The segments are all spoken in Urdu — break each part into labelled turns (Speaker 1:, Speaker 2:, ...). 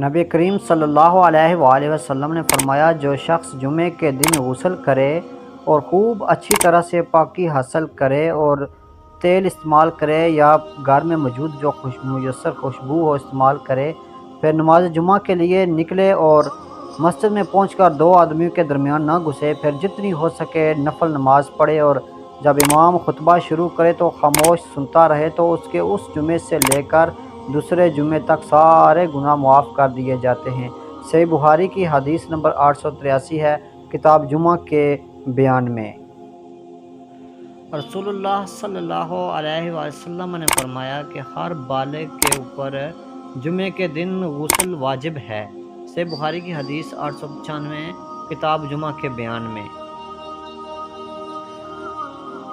Speaker 1: نبی کریم صلی اللہ علیہ وآلہ وسلم نے فرمایا، جو شخص جمعے کے دن غسل کرے اور خوب اچھی طرح سے پاکی حاصل کرے اور تیل استعمال کرے یا گھر میں موجود جو میسر خوشبو ہو استعمال کرے، پھر نماز جمعہ کے لیے نکلے اور مسجد میں پہنچ کر دو آدمیوں کے درمیان نہ گھسے، پھر جتنی ہو سکے نفل نماز پڑھے اور جب امام خطبہ شروع کرے تو خاموش سنتا رہے، تو اس کے اس جمعے سے لے کر دوسرے جمعے تک سارے گناہ معاف کر دیے جاتے ہیں۔ صحیح بخاری کی حدیث نمبر 883 ہے، کتاب جمعہ کے بیان میں۔ رسول اللہ صلی اللہ علیہ وسلم نے فرمایا کہ ہر بالغ کے اوپر جمعے کے دن غسل واجب ہے۔ صحیح بخاری کی حدیث 895، کتاب جمعہ کے بیان میں۔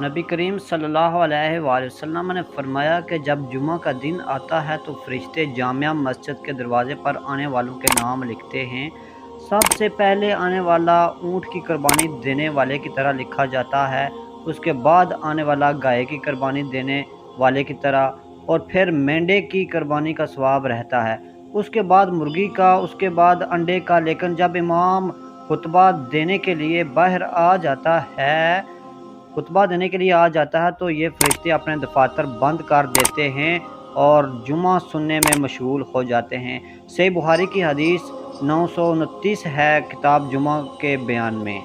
Speaker 1: نبی کریم صلی اللہ علیہ وآلہ وسلم نے فرمایا کہ جب جمعہ کا دن آتا ہے تو فرشتے جامع مسجد کے دروازے پر آنے والوں کے نام لکھتے ہیں۔ سب سے پہلے آنے والا اونٹ کی قربانی دینے والے کی طرح لکھا جاتا ہے، اس کے بعد آنے والا گائے کی قربانی دینے والے کی طرح، اور پھر مینڈے کی قربانی کا ثواب رہتا ہے، اس کے بعد مرغی کا، اس کے بعد انڈے کا۔ لیکن جب امام خطبہ دینے کے لیے آ جاتا ہے تو یہ فرشتے اپنے دفاتر بند کر دیتے ہیں اور جمعہ سننے میں مشغول ہو جاتے ہیں۔ صحیح بخاری کی حدیث 929 ہے، کتاب جمعہ کے بیان میں۔